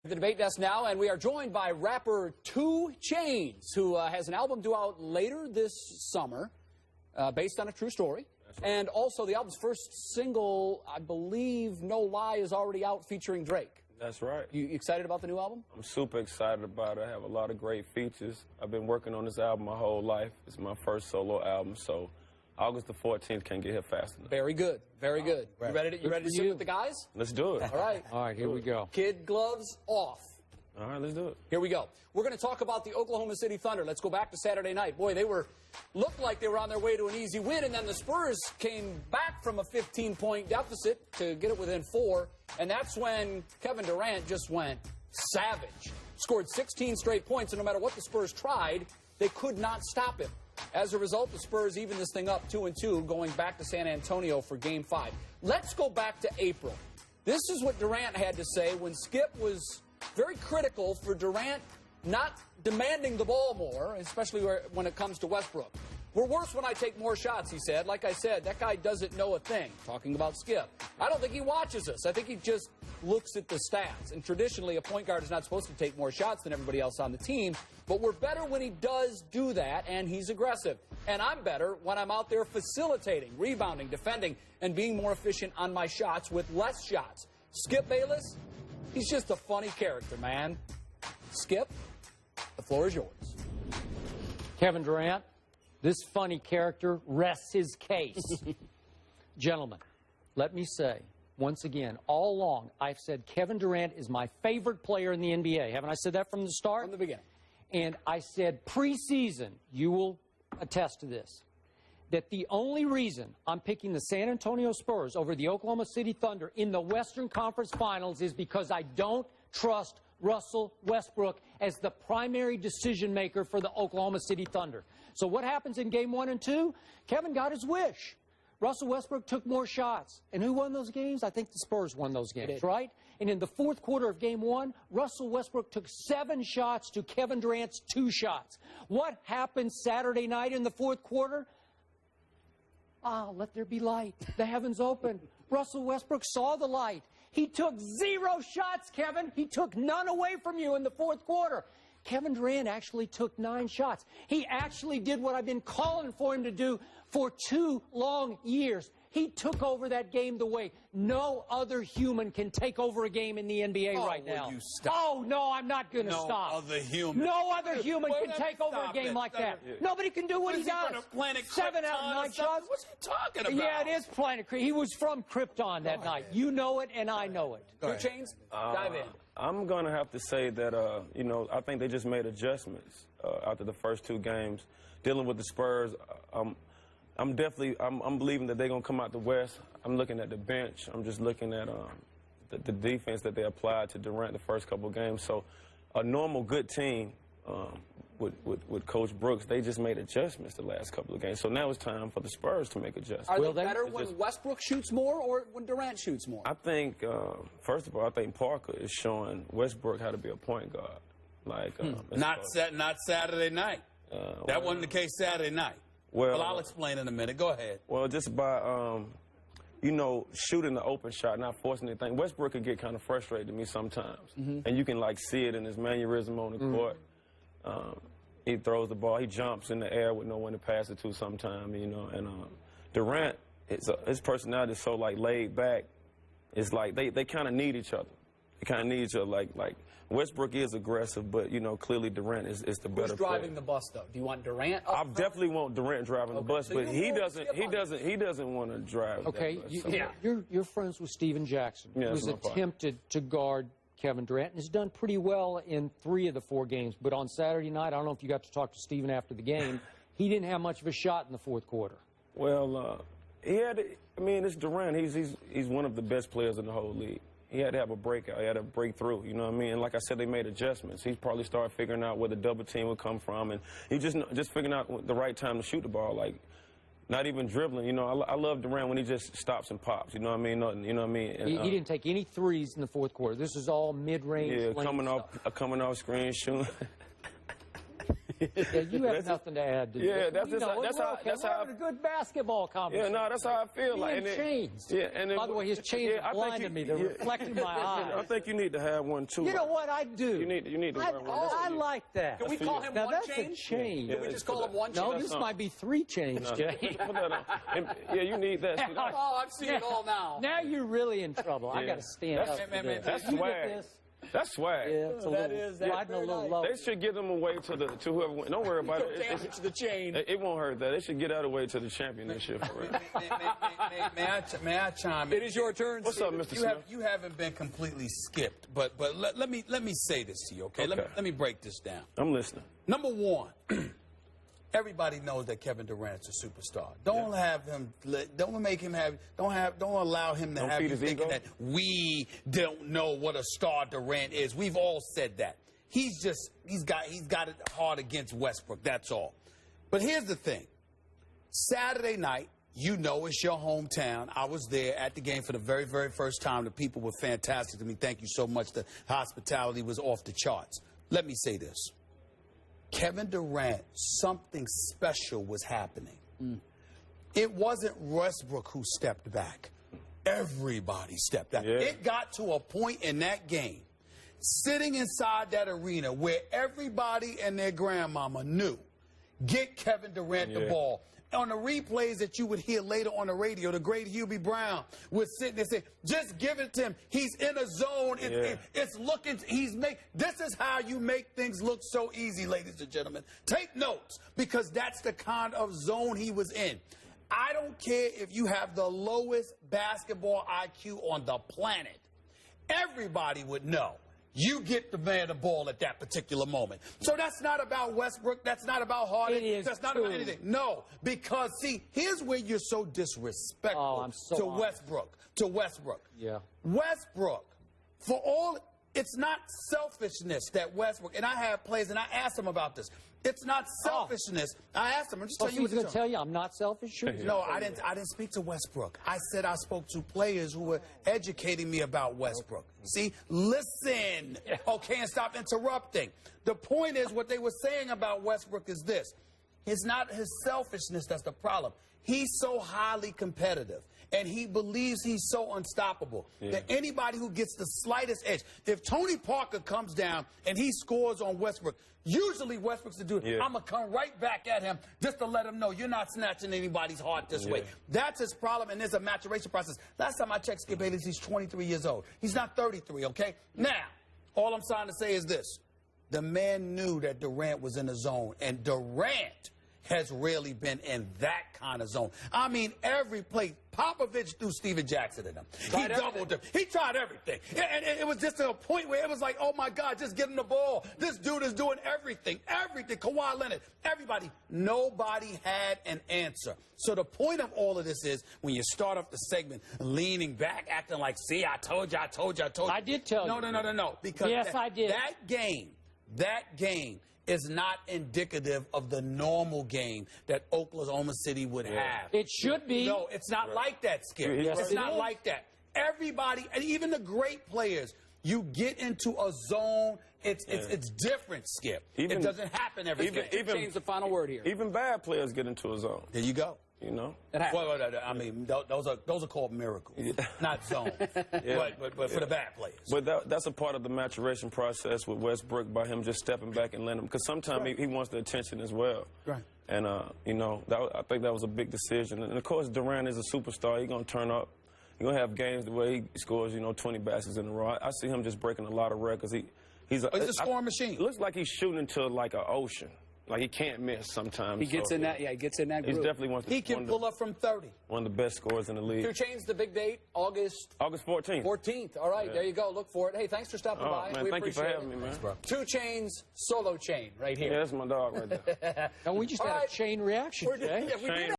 The debate desk now, and we are joined by rapper Chainz, who has an album due out later this summer, based on a true story. Right. And also the album's first single, I believe, No Lie, is already out featuring Drake. That's right. You excited about the new album? I'm super excited about it. I have a lot of great features. I've been working on this album my whole life. It's my first solo album, so August the 14th can't get here fast enough. Very good. Very good. Right. You ready to sit with the guys? Let's do it. All right. All right, here we go. Kid gloves off. All right, let's do it. Here we go. We're going to talk about the Oklahoma City Thunder. Let's go back to Saturday night. Boy, they looked like they were on their way to an easy win, and then the Spurs came back from a 15-point deficit to get it within 4, and that's when Kevin Durant just went savage. Scored 16 straight points, and no matter what the Spurs tried, they could not stop him. As a result, the Spurs even this thing up 2-2, going back to San Antonio for Game 5. Let's go back to April. This is what Durant had to say when Skip was very critical for Durant not demanding the ball more, especially when it comes to Westbrook. We're worse when I take more shots, he said. Like I said, that guy doesn't know a thing, talking about Skip. I don't think he watches us. I think he just looks at the stats. And traditionally, a point guard is not supposed to take more shots than everybody else on the team. But we're better when he does do that, and he's aggressive. And I'm better when I'm out there facilitating, rebounding, defending, and being more efficient on my shots with less shots. Skip Bayless, he's just a funny character, man. Skip, the floor is yours. Kevin Durant, this funny character rests his case. Gentlemen, let me say, once again, all along, I've said Kevin Durant is my favorite player in the NBA. Haven't I said that from the start? From the beginning. And I said preseason, you will attest to this, that the only reason I'm picking the San Antonio Spurs over the Oklahoma City Thunder in the Western Conference Finals is because I don't trust Russell Westbrook as the primary decision maker for the Oklahoma City Thunder. So what happens in Game 1 and 2? Kevin got his wish. Russell Westbrook took more shots. And who won those games? I think the Spurs won those games, right? And in the fourth quarter of Game 1, Russell Westbrook took 7 shots to Kevin Durant's 2 shots. What happened Saturday night in the fourth quarter? Let there be light. The heavens open. Russell Westbrook saw the light. He took 0 shots, Kevin. He took none away from you in the fourth quarter. Kevin Durant actually took 9 shots. He actually did what I've been calling for him to do for 2 long years. He took over that game the way no other human can take over a game in the NBA right now. You stop? Oh, no, I'm not going to stop. No other human. No other human can take over a game like that. Nobody can do what he does. 7 out of 9 shots. What's he talking about? Yeah, it is Planet Krypton. He was from Krypton that night. You know it, and I know it. Chainz, dive in. I'm going to have to say that, you know, I think they just made adjustments after the first 2 games. Dealing with the Spurs, I'm believing that they're going to come out the West. I'm looking at the bench. I'm just looking at the defense that they applied to Durant the first couple of games. So a normal good team with Coach Brooks, they just made adjustments the last couple of games. So now it's time for the Spurs to make adjustments. Are they better when Westbrook shoots more or when Durant shoots more? I think, first of all, I think Parker is showing Westbrook how to be a point guard. Like not Saturday night. That wasn't the case Saturday night. Well, I'll explain in a minute. Go ahead. Well, just by, you know, shooting the open shot, not forcing anything. Westbrook could get kind of frustrated to me sometimes. And you can, like, see it in his mannerism on the court. He throws the ball. He jumps in the air with no one to pass it to sometimes, you know. And Durant, his personality is so, like, laid back. It's like they kind of need each other. They kind of need each other. Like Westbrook is aggressive, but, you know, clearly Durant is the better player. Who's driving the bus, though? Do you want Durant up I front? Definitely want Durant driving the bus, but he doesn't want to drive. Okay, you're friends with Steven Jackson, who's attempted to guard Kevin Durant and has done pretty well in 3 of the 4 games. But on Saturday night, I don't know if you got to talk to Steven after the game, he didn't have much of a shot in the fourth quarter. Well, I mean, it's Durant. He's one of the best players in the whole league. He had to have a breakout. He had to break through, you know what I mean? And like I said, they made adjustments. He probably started figuring out where the double team would come from, and he just figuring out the right time to shoot the ball, like not even dribbling. You know, I love Durant when he just stops and pops, you know what I mean? You know what I mean? And, he didn't take any threes in the fourth quarter. This is all mid-range. Yeah, coming off screen, shooting. Yeah, you have nothing to add to this. Yeah, that's You just know, that's we're how okay. that's We're how. having a good basketball Yeah, conversation. no, that's how I feel. Me Like and Chainz. Yeah, and By the way, his chains I are think blinding me. They're yeah. reflecting my eyes. I think you need to have one too. You know what I do? You need to wear one. I like that. Can we call him Now one that's chain? a chain. Can we just call him one chain? No, this might be 3 chains, Jay. Put that on. Yeah, you need that. Oh, I'm seeing it all now. Now you're really in trouble. I got to stand up. for this. That's You get swag. this? That's swag. Yeah, it's a little, riding a little low. They should give them away to whoever wins. Don't worry about it. Damage the chain. It won't hurt that. They should get out of the way to the championship for real. May I chime in? It is your turn. What's up, Mr. Smith? You haven't been completely skipped, but let me say this to you, okay? Okay. Let me break this down. I'm listening. Number one, everybody knows that Kevin Durant's a superstar. Don't have him. Don't make him have. Don't allow him to Don't have feed you his thinking ego? that we don't know what a star Durant is. We've all said that. He's got it hard against Westbrook. That's all. But here's the thing. Saturday night, you know it's your hometown. I was there at the game for the very, very first time. The people were fantastic to me. Thank you so much. The hospitality was off the charts. Let me say this. Kevin Durant, something special was happening. It wasn't Westbrook who stepped back. Everybody stepped back. Yeah. It got to a point in that game, sitting inside that arena where everybody and their grandmama knew, get Kevin Durant the ball. On the replays that you would hear later on the radio, the great Hubie Brown would sit there and say, just give it to him. He's in a zone. It's looking, this is how you make things look so easy, ladies and gentlemen. Take notes, because that's the kind of zone he was in. I don't care if you have the lowest basketball IQ on the planet. Everybody would know. You get the man the ball at that particular moment. So that's not about Westbrook. That's not about Harden. That's not about anything. No, because, see, here's where you're so disrespectful to Westbrook. To Westbrook. Yeah. Westbrook, for all, it's not selfishness that Westbrook, and I have players, and I asked them about this. It's not selfishness. I asked him. I'm just telling you He's what going to tell you I'm not selfish? Sure. No, I didn't speak to Westbrook. I said I spoke to players who were educating me about Westbrook. See, listen, okay, and stop interrupting. The point is, what they were saying about Westbrook is this. It's not his selfishness that's the problem. He's so highly competitive, and he believes he's so unstoppable that anybody who gets the slightest edge, if Tony Parker comes down and he scores on Westbrook, usually Westbrook's the dude, I'm going to come right back at him just to let him know you're not snatching anybody's heart this way. That's his problem, and there's a maturation process. Last time I checked Skip Bayless, he's 23 years old. He's not 33, okay? Now, all I'm trying to say is this. The man knew that Durant was in the zone, and Durant has really been in that kind of zone. I mean, every play, Popovich threw Steven Jackson at him. He doubled him. He tried everything. And it was just to a point where it was like, oh, my God, just give him the ball. This dude is doing everything. Everything. Kawhi Leonard, everybody. Nobody had an answer. So the point of all of this is, when you start off the segment leaning back, acting like, see, I told you. I did tell you. No. Because yes, I did. That game is not indicative of the normal game that Oklahoma City would have. It should be. No, it's not like that, Skip. Yes, it's it not is. like that. Everybody, and even the great players, you get into a zone, it's different, Skip. It doesn't happen every game. Change the final word here. Even bad players get into a zone. There you go. You know? Well, I mean, those are called miracles, not zones. But for the bad players. But that's a part of the maturation process with Westbrook, by him just stepping back and letting him, because sometimes he wants the attention as well. Right. And, you know, I think that was a big decision. And, of course, Durant is a superstar. He's going to turn up. He's going to have games the way he scores, 20 baskets in a row. I see him just breaking a lot of records. He's a scoring machine. It looks like he's shooting into, like, an ocean. Like, he can't miss sometimes. He gets in that, he gets in that He's groove. definitely He can pull up from 30. One of the best scorers in the league. 2 Chainz, the big date, August 14th. 14th. All right, there you go. Look for it. Hey, thanks for stopping by. Man, We thank you for appreciate having it. me, man. Thanks, bro. 2 Chainz, solo chain right here. Yeah, that's my dog right there. And we just had a chain reaction, Jay. We did